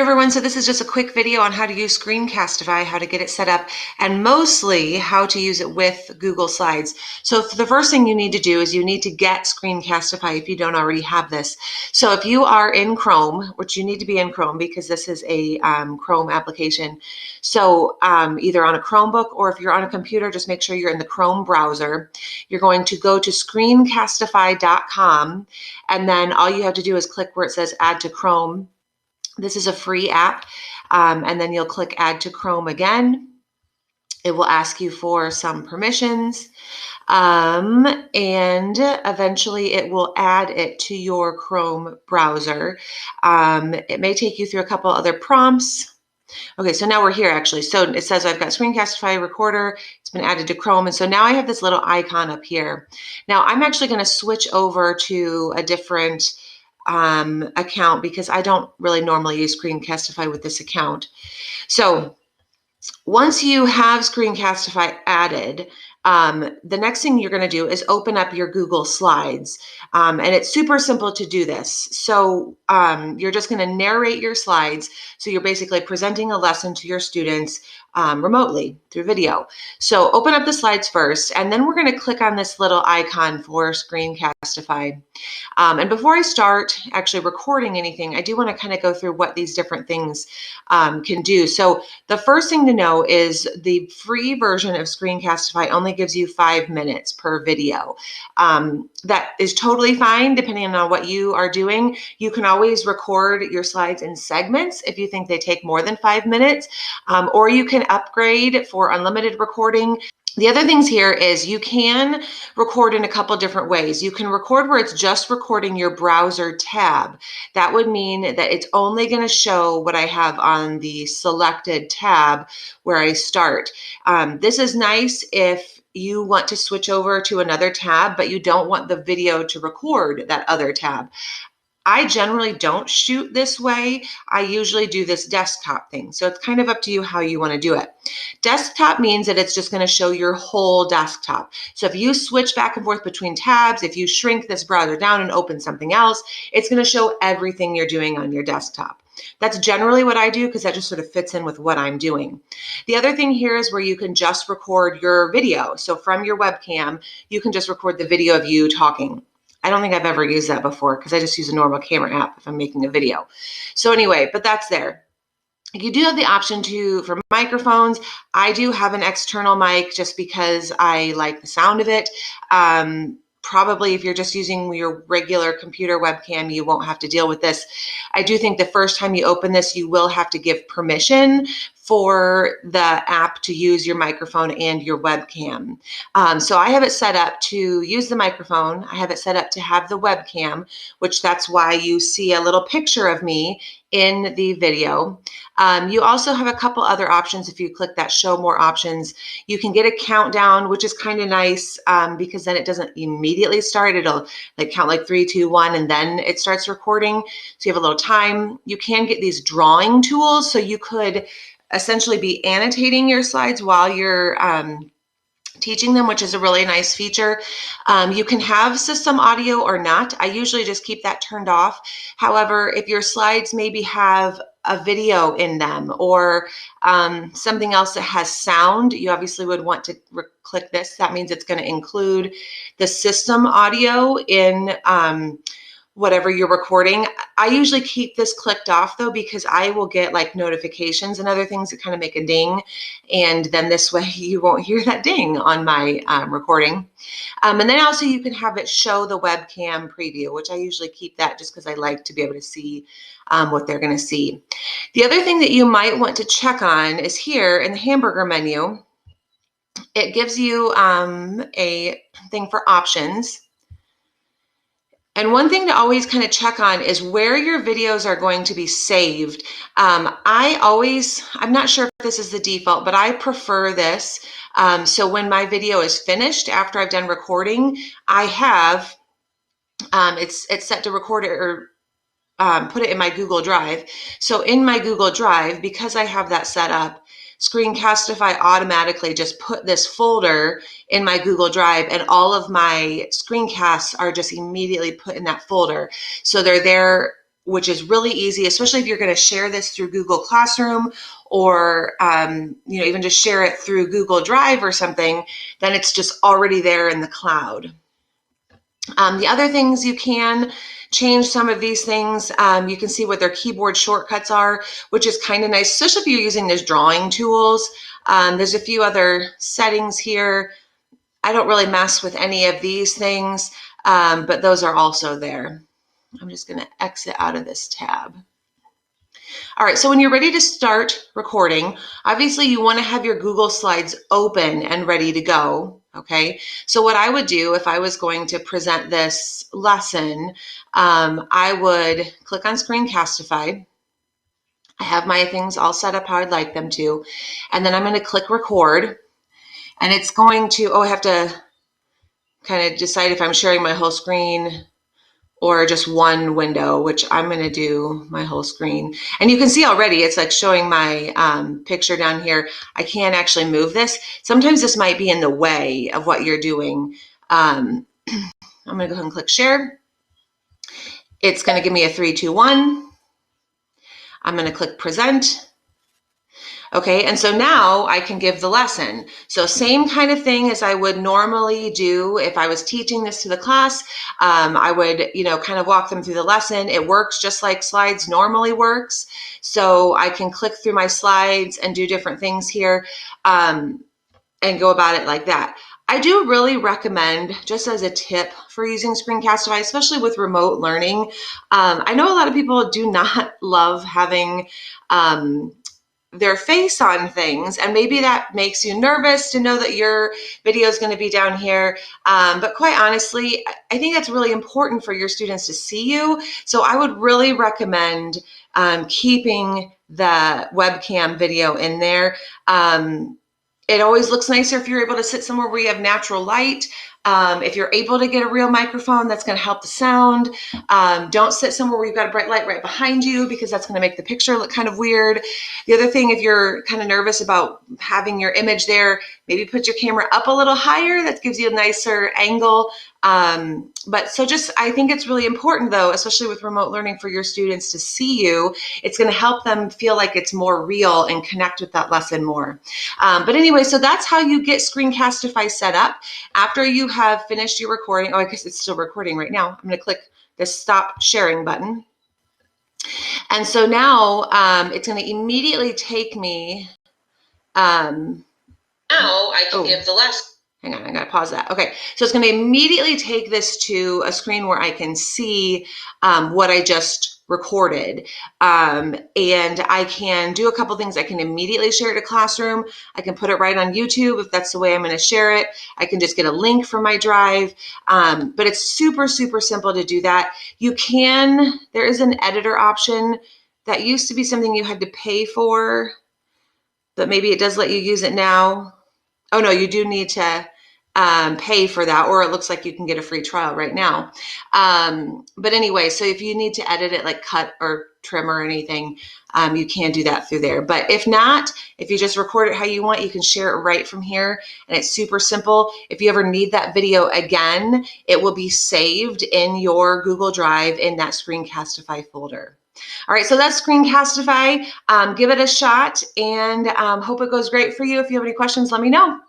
everyone, so this is just a quick video on how to use Screencastify, how to get it set up, and mostly how to use it with Google Slides. So the first thing you need to do is you need to get Screencastify if you don't already have this. So if you are in Chrome, which you need to be in Chrome because this is a Chrome application, so either on a Chromebook or if you're on a computer, just make sure you're in the Chrome browser. You're going to go to screencastify.com, and then all you have to do is click where it says Add to Chrome. This is a free app, and then you'll click Add to Chrome again. It will ask you for some permissions, and eventually it will add it to your Chrome browser. It may take you through a couple other prompts. Okay, so now we're here actually. So it says I've got Screencastify Recorder. It's been added to Chrome. And so now I have this little icon up here. Now I'm actually going to switch over to a different account because I don't really normally use Screencastify with this account. So once you have Screencastify added, the next thing you're going to do is open up your Google Slides. And it's super simple to do this. So you're just going to narrate your slides. So you're basically presenting a lesson to your students remotely through video. So open up the slides first, and then we're going to click on this little icon for Screencastify. And before I start actually recording anything, I do want to kind of go through what these different things can do. So the first thing to know is the free version of Screencastify only gives you 5 minutes per video. That is totally fine depending on what you are doing. You can always record your slides in segments if you think they take more than 5 minutes, or you can upgrade for unlimited recording. The other things here is you can record in a couple different ways. You can record where it's just recording your browser tab. That would mean that it's only going to show what I have on the selected tab where I start. This is nice if you want to switch over to another tab, but you don't want the video to record that other tab. I generally don't shoot this way. I usually do this desktop thing. So it's kind of up to you how you want to do it. Desktop means that it's just going to show your whole desktop. So if you switch back and forth between tabs, if you shrink this browser down and open something else, it's going to show everything you're doing on your desktop. That's generally what I do because that just sort of fits in with what I'm doing. The other thing here is where you can just record your video. So from your webcam, you can just record the video of you talking. I don't think I've ever used that before because I just use a normal camera app if I'm making a video. So anyway, but that's there. You do have the option for microphones. I do have an external mic just because I like the sound of it. Probably if you're just using your regular computer webcam, you won't have to deal with this. I do think the first time you open this, you will have to give permission for the app to use your microphone and your webcam. So I have it set up to use the microphone. I have it set up to have the webcam, which that's why you see a little picture of me in the video. You also have a couple other options. If you click that show more options, you can get a countdown, which is kind of nice because then it doesn't immediately start. It'll like count like 3, 2, 1, and then it starts recording. So you have a little time. You can get these drawing tools. So you could essentially be annotating your slides while you're teaching them, which is a really nice feature. You can have system audio or not. I usually just keep that turned off. However, if your slides maybe have a video in them or something else that has sound, you obviously would want to click this. That means it's going to include the system audio in whatever you're recording. I usually keep this clicked off though, because I will get like notifications and other things that kind of make a ding. And then this way you won't hear that ding on my recording. And then also you can have it show the webcam preview, which I usually keep that just because I like to be able to see what they're going to see. The other thing that you might want to check on is here in the hamburger menu. It gives you a thing for options. And one thing to always kind of check on is where your videos are going to be saved. I'm not sure if this is the default, but I prefer this. So when my video is finished, after I've done recording, I have, it's set to record it or put it in my Google Drive. So in my Google Drive, because I have that set up, Screencastify automatically just put this folder in my Google Drive, and all of my screencasts are just immediately put in that folder. So they're there which is really easy, especially if you're going to share this through Google Classroom or even just share it through Google Drive or something, then it's just already there in the cloud. The other things you can change some of these things. You can see what their keyboard shortcuts are, which is kind of nice, especially if you're using those drawing tools. There's a few other settings here. I don't really mess with any of these things, but those are also there. I'm just going to exit out of this tab. All right, so when you're ready to start recording, obviously you want to have your Google Slides open and ready to go, okay? So what I would do if I was going to present this lesson, I would click on Screencastify. I have my things all set up how I'd like them to, and then I'm going to click record, and it's going to, I have to kind of decide if I'm sharing my whole screen or just one window, which I'm going to do my whole screen. And you can see already it's like showing my picture down here. I can't actually move this. Sometimes this might be in the way of what you're doing. I'm going to go ahead and click share. It's going to give me a 3, 2, 1. I'm going to click present. Okay, and so now I can give the lesson. So same kind of thing as I would normally do if I was teaching this to the class. I would, kind of walk them through the lesson. It works just like slides normally works. So I can click through my slides and do different things here and go about it like that. I do really recommend, just as a tip for using Screencastify, especially with remote learning. I know a lot of people do not love having their face on things, and maybe that makes you nervous to know that your video is going to be down here, but quite honestly, I think that's really important for your students to see you. So I would really recommend keeping the webcam video in there. It always looks nicer if you're able to sit somewhere where you have natural light. If you're able to get a real microphone, that's going to help the sound. Don't sit somewhere where you've got a bright light right behind you, because that's going to make the picture look kind of weird. The other thing, if you're kind of nervous about having your image there, maybe put your camera up a little higher. That gives you a nicer angle. I think it's really important, though, especially with remote learning, for your students to see you. It's going to help them feel like it's more real and connect with that lesson more. But anyway, so that's how you get Screencastify set up. After you have finished your recording, I guess it's still recording right now. I'm going to click the stop sharing button. And so now it's going to immediately take me. Now I can give the last. Hang on, I gotta pause that. Okay, so it's gonna immediately take this to a screen where I can see what I just recorded. And I can do a couple things. I can immediately share it to Classroom. I can put it right on YouTube if that's the way I'm gonna share it. I can just get a link from my drive. But it's super, super simple to do that. There is an editor option. That used to be something you had to pay for, but maybe it does let you use it now. Oh no, you do need to pay for that, or it looks like you can get a free trial right now. But anyway, so if you need to edit it, like cut or trim or anything, you can do that through there. But if not, if you just record it how you want, you can share it right from here, and it's super simple. If you ever need that video again, it will be saved in your Google Drive in that Screencastify folder. All right, so that's Screencastify. Give it a shot, and hope it goes great for you. If you have any questions, let me know.